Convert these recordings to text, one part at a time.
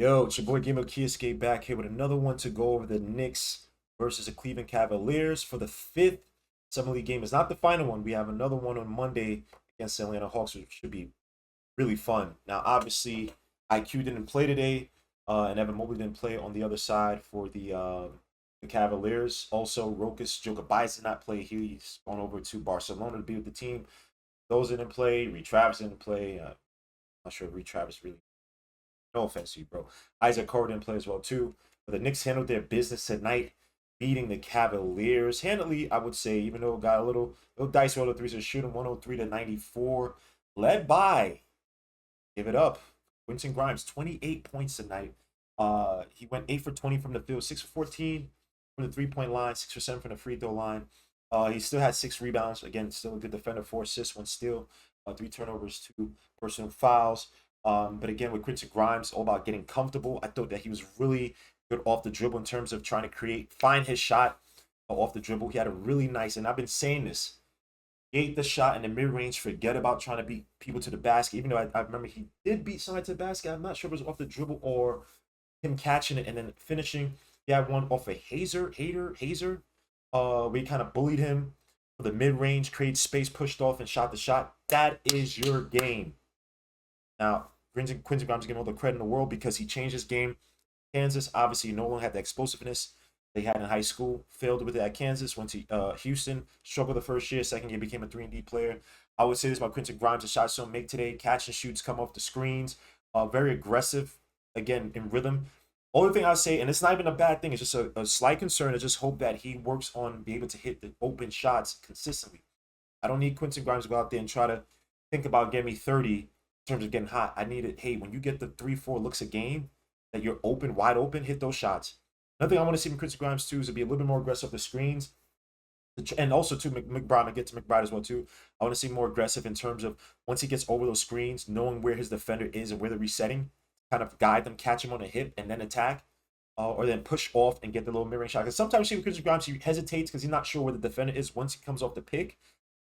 Yo, it's your boy Game of Key Escape back here with another one to go over the Knicks versus the Cleveland Cavaliers for the fifth Summer League game. It's not the final one. We have another one on Monday against the Atlanta Hawks, which should be really fun. Now, obviously, IQ didn't play today, and Evan Mobley didn't play on the other side for the Cavaliers. Also, Rokas Jokic did not play. He's gone over to Barcelona to be with the team. Those didn't play. Reed Travis didn't play. Not sure if Reed Travis really. No offense to you, bro. Isaac Carter didn't play as well, too. But the Knicks handled their business tonight, beating the Cavaliers handily, I would say, even though it got a little dicey roll of threes. They're shooting 103 to 94, led by, give it up, Quentin Grimes, 28 points tonight. He went 8 for 20 from the field, 6 for 14 from the three-point line, 6 for 7 from the free throw line. He still had 6 rebounds. Again, still a good defender, 4 assists, 1 steal, 3 turnovers, 2 personal fouls. But again, with Quentin Grimes, all about getting comfortable. I thought that he was really good off the dribble in terms of trying to find his shot off the dribble. He had a really nice, and I've been saying this, create the shot in the mid-range, forget about trying to beat people to the basket. Even though I remember he did beat somebody to the basket. I'm not sure if it was off the dribble or him catching it and then finishing. He had one off a Hazer. We kind of bullied him for the mid-range, created space, pushed off, and shot the shot. That is your game. Now, Quentin Grimes getting all the credit in the world because he changed his game. Kansas, obviously, no longer had the explosiveness they had in high school. Failed with it at Kansas. Went to Houston. Struggled the first year. Second year became a 3-and-D player. I would say this about Quentin Grimes. The shots don't make today. Catch and shoots come off the screens. Very aggressive. Again, in rhythm. Only thing I say, and it's not even a bad thing, it's just a slight concern. I just hope that he works on being able to hit the open shots consistently. I don't need Quentin Grimes to go out there and try to think about getting me 30 in terms of getting hot. I need it. Hey, when you get the 3-4 looks a game, that you're open, wide open, hit those shots. Another thing I want to see from Quentin Grimes too is to be a little bit more aggressive with the screens, and also too Mcbride. I get to Mcbride as well too. I want to see more aggressive in terms of once he gets over those screens, knowing where his defender is and where they're resetting, kind of guide them, catch him on the hip, and then attack, or then push off and get the little mid-range shot. Because sometimes you see with Quentin Grimes, he hesitates because he's not sure where the defender is once he comes off the pick.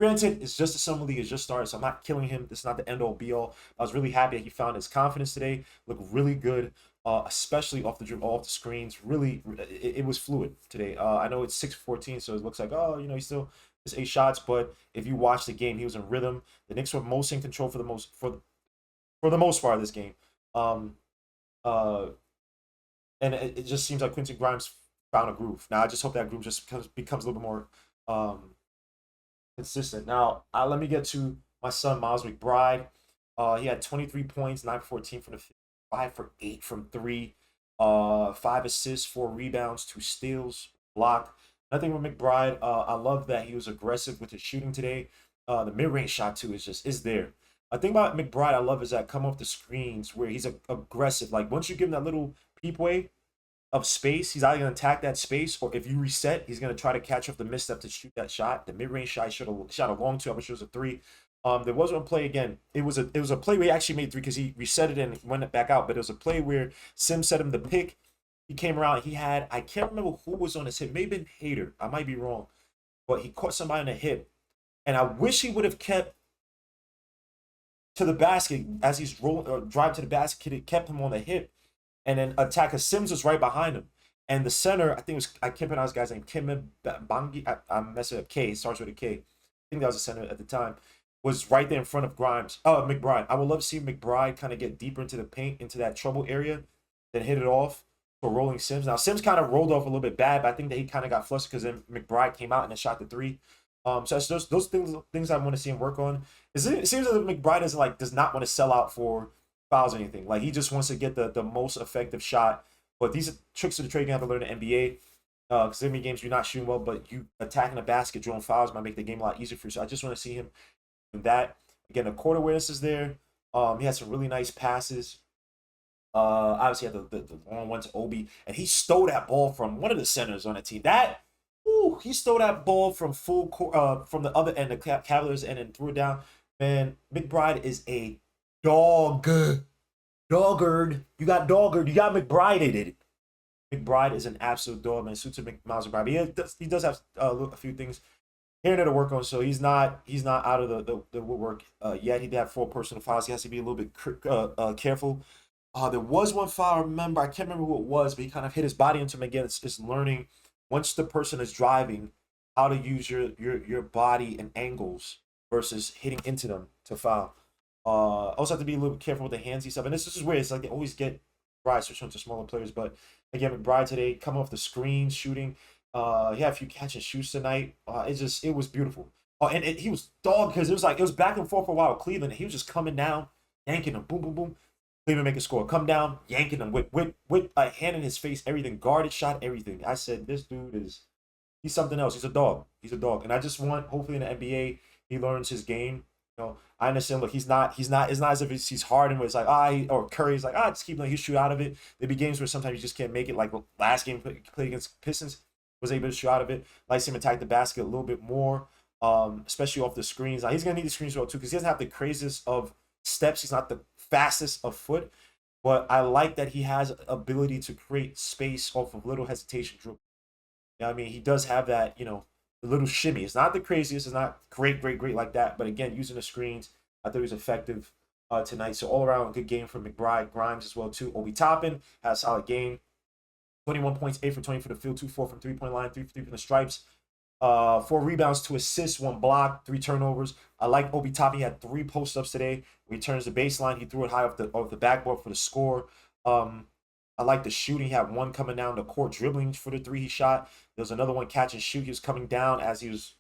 Granted, it's just a summer league. It's just started, so I'm not killing him. This is not the end-all, be-all. I was really happy that he found his confidence today. Looked really good, especially off the dribble, off the screens. Really, it was fluid today. I know it's 6-14, so it looks like, oh, he still has 8 shots. But if you watch the game, he was in rhythm. The Knicks were most in control for the most part of this game. And it just seems like Quentin Grimes found a groove. Now I just hope that groove just becomes a little bit more consistent. Now, let me get to my son, Miles McBride. He had 23 points, 9 for 14 from the field, 5 for 8 from 3, 5 assists, 4 rebounds, 2 steals, block. Nothing with McBride. I love that he was aggressive with his shooting today. The mid-range shot, too, is there. The thing about McBride I love is that come off the screens where he's aggressive. Like, once you give him that little peepway of space, he's either going to attack that space, or if you reset, he's going to try to catch up the misstep to shoot that shot. The mid-range shot, he should have shot a long two. I wish it was a 3. There was one play again. It was a play where he actually made 3 because he reset it and went it back out. But it was a play where Sims set him the pick. He came around. He had, I can't remember who was on his hip. Maybe been Hader. I might be wrong, but he caught somebody on the hip, and I wish he would have kept to the basket as he's rolling or drive to the basket. It kept him on the hip, and then attacker Sims was right behind him. And the center, I think it was, I can't pronounce his guy's name, Kim Bangi. I'm messing up. K, it starts with a K. I think that was the center at the time. Was right there in front of Grimes. Oh, McBride. I would love to see McBride kind of get deeper into the paint, into that trouble area, then hit it off for rolling Sims. Now, Sims kind of rolled off a little bit bad, but I think that he kind of got flustered because then McBride came out and then shot the 3. So that's those things I want to see him work on. It seems as if McBride does not want to sell out for fouls or anything. Like, he just wants to get the most effective shot. But these are tricks of the trade you have to learn in the NBA. Because in many games you're not shooting well, but you attacking the basket, drawing fouls might make the game a lot easier for you. So I just want to see him do that. Again, the court awareness is there. He had some really nice passes. Obviously, he had the long one to Obi, and he stole that ball from one of the centers on the team. He stole that ball from full court, from the other end, the Cavaliers end, and threw it down. Man, McBride is a dog. Doggard. You got Doggard. You got McBride in it. McBride is an absolute dog, man. Suits to Miles McBride. But he does have a few things here and there to work on, so he's not out of the woodwork yet. He did have 4 personal fouls. He has to be a little bit careful There was one foul, I remember. I can't remember who it was, but he kind of hit his body into him again. It's learning once the person is driving how to use your body and angles versus hitting into them to foul. Also have to be a little bit careful with the handsy stuff. And this is where it's like they always get Mcbride switching to smaller players. But again, Mcbride today coming off the screen, shooting. He had a few catch and shoots tonight. It was beautiful. He was dog because it was back and forth for a while with Cleveland. He was just coming down, yanking them, boom, boom, boom. Cleveland make a score. Come down, yanking him with a hand in his face, everything, guarded shot, everything. I said, this dude he's something else. He's a dog. He's a dog. And I just want, hopefully in the NBA, he learns his game. I understand. Look, it's not as if he's Harden where it's like or Curry's like just keep letting him shoot out of it. There'll be games where sometimes you just can't make it. Like last game played against Pistons, was able to shoot out of it. Likes him attack the basket a little bit more, especially off the screens. Now he's gonna need the screens well too because he doesn't have the craziest of steps. He's not the fastest of foot, but I like that he has ability to create space off of little hesitation dribble. I mean, he does have that, the little shimmy. It's not the craziest. It's not great, great, great like that. But again, using the screens, I thought he was effective tonight. So all around, good game from Mcbride, Grimes as well too. Obi Toppin had a solid game. 21 points, 8 for 20 for the field, 2-4 from 3-point line, 3 for 3 from the stripes. 4 rebounds, 2 assists, 1 block, 3 turnovers. I like Obi Toppin. He had 3 post-ups today. When he turns the baseline, he threw it high off the backboard for the score. I like the shooting. He had one coming down the court, dribbling for the 3 he shot. There was another one catch and shoot. He was coming down as he was,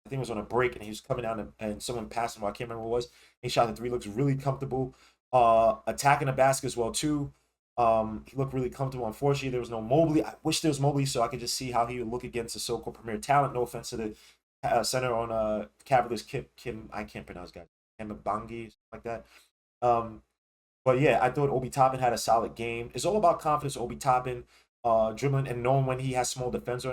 I think it was on a break, and he was coming down and someone passed him. I can't remember what it was. He shot the 3, looks really comfortable. Attacking the basket as well too. He looked really comfortable. Unfortunately, there was no Mobley. I wish there was Mobley so I could just see how he would look against the so-called premier talent. No offense to the center on Cavaliers, Kim. I can't pronounce guys. Mcbangi, like that. But yeah, I thought Obi Toppin had a solid game. It's all about confidence. Obi Toppin, dribbling and knowing when he has small defenders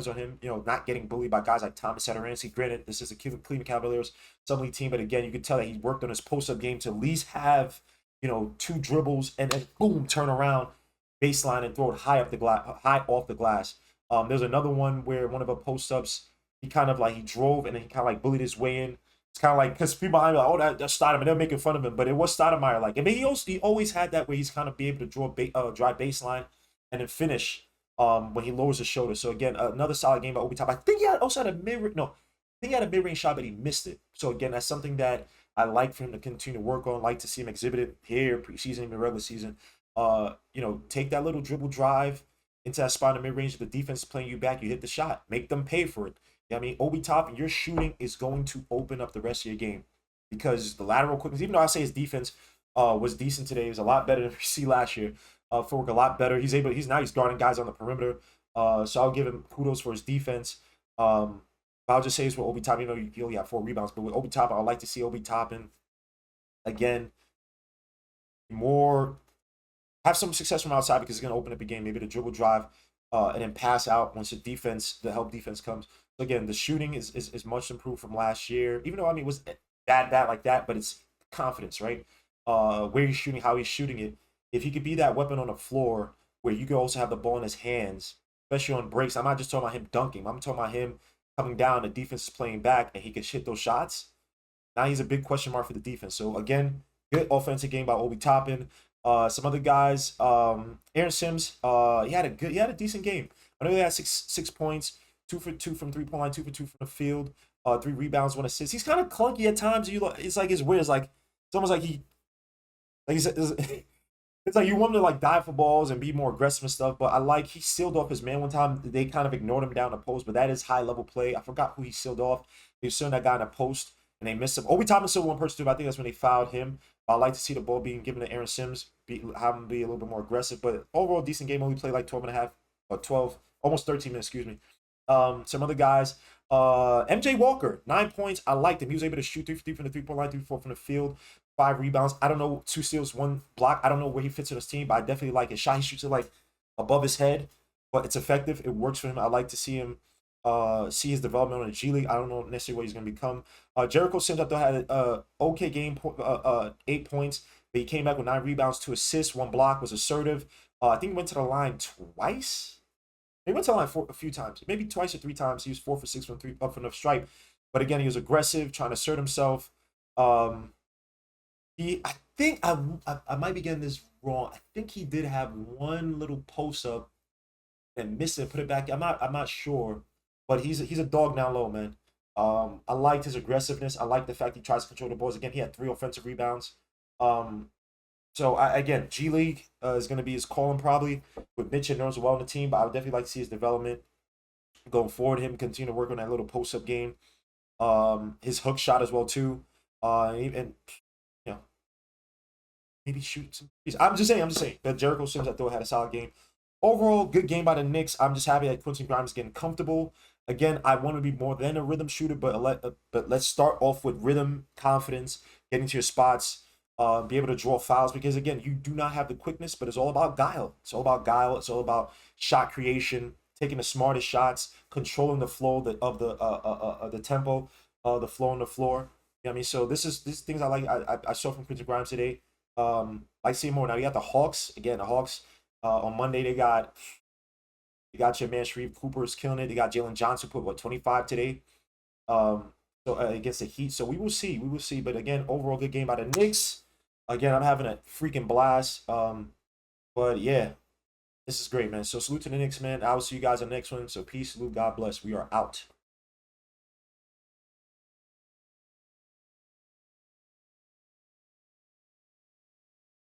on him. Not getting bullied by guys like Thomas Satoransky. Granted, this is a Cleveland Cavaliers summer league team, but again, you could tell that he worked on his post-up game to at least have 2 dribbles and then boom, turn around, baseline and throw it high off the glass. There's another one where one of the post-ups, he kind of like he drove and then he kind of like bullied his way in. It's kind of like because people behind me like, oh, that's Stoudemire. They're making fun of him, but it was Stoudemire. Like, I mean, he always had that where he's kind of be able to drive baseline and then finish when he lowers his shoulder. So again, another solid game by Obi Toppin. I think he also had a mid. No, I think he had a mid-range shot, but he missed it. So again, that's something that I like for him to continue to work on. Like to see him exhibit it here, preseason, even regular season. Take that little dribble drive into that spot in the mid-range. If the defense is playing you back, you hit the shot. Make them pay for it. I mean, Obi Toppin, your shooting is going to open up the rest of your game because the lateral quickness, even though I say his defense was decent today, it was a lot better than we see last year. Footwork a lot better. He's guarding guys on the perimeter. So I'll give him kudos for his defense. I'll just say it's with Obi Toppin. He only had 4 rebounds, but with Obi Toppin, I'd like to see Obi Toppin again have some success from outside because it's going to open up a game. Maybe the dribble drive and then pass out once the help defense comes. So again, the shooting is much improved from last year. Even though, I mean, it was bad like that, but it's confidence, right? Where he's shooting, how he's shooting it. If he could be that weapon on the floor where you could also have the ball in his hands, especially on breaks. I'm not just talking about him dunking. I'm talking about him coming down, the defense is playing back, and he could hit those shots. Now he's a big question mark for the defense. So again, good offensive game by Obi Toppin. Some other guys, Aaron Sims, he had a decent game. I know he had six points, 2 for 2 from 3-point line, 2 for 2 from the field, 3 rebounds, 1 assist. He's kind of clunky at times. It's like it's weird. It's almost like he said, it's like you want him to like dive for balls and be more aggressive and stuff. But he sealed off his man one time. They kind of ignored him down the post, but that is high level play. I forgot who he sealed off. He was sealing that guy in the post and they missed him. Obi Toppin still one person too, but I think that's when they fouled him. I like to see the ball being given to Aaron Sims, have him be a little bit more aggressive. But overall, decent game. Only played like 12 and a half, or 12, almost 13 minutes, excuse me. Some other guys. MJ Walker, 9 points. I liked him. He was able to shoot 3 for 3 from the 3-point line, 3 for 4 from the field, 5 rebounds. I don't know, 2 steals, 1 block. I don't know where he fits in his team, but I definitely like his shot. He shoots it like above his head, but it's effective. It works for him. I like to see him see his development on the G League. I don't know necessarily what he's going to become. Jericho Sims, I thought, had an okay game, 8 points, but he came back with 9 rebounds, 2 assists, 1 block, was assertive. I think he went to the line twice. He went to the line a few times, maybe twice or 3 times. He was 4 for 6 from 3 up from the stripe, but again, he was aggressive, trying to assert himself. I think I might be getting this wrong, I think he did have one little post up and missed it, put it back. I'm not sure, but he's a dog down low, man. I liked his aggressiveness. I like the fact he tries to control the balls. Again, he had 3 offensive rebounds. Um, so again, G League is going to be his calling probably with Mitch and Nerds well on the team, but I would definitely like to see his development going forward. Him continue to work on that little post up game. His hook shot as well too. And you know, maybe shoot some threes. I'm just saying that Jericho Sims I thought had a solid game. Overall, good game by the Knicks. I'm just happy that Quentin Grimes is getting comfortable. Again, I want to be more than a rhythm shooter, but let's start off with rhythm, confidence, getting to your spots, be able to draw fouls because again, you do not have the quickness, but it's all about guile. It's all about guile. It's all about shot creation, taking the smartest shots, controlling the flow of the tempo, the flow on the floor. You know what I mean? So this things I like. I saw from Quentin Grimes today. I see more now. You got the Hawks again. The Hawks on Monday they got your man Sharif Cooper is killing it. They got Jalen Johnson put what 25 today. So against the Heat. So we will see. We will see. But again, overall good game by the Knicks. Again, I'm having a freaking blast. But yeah, this is great, man. So salute to the Knicks, man. I will see you guys on the next one. So peace, salute, God bless. We are out.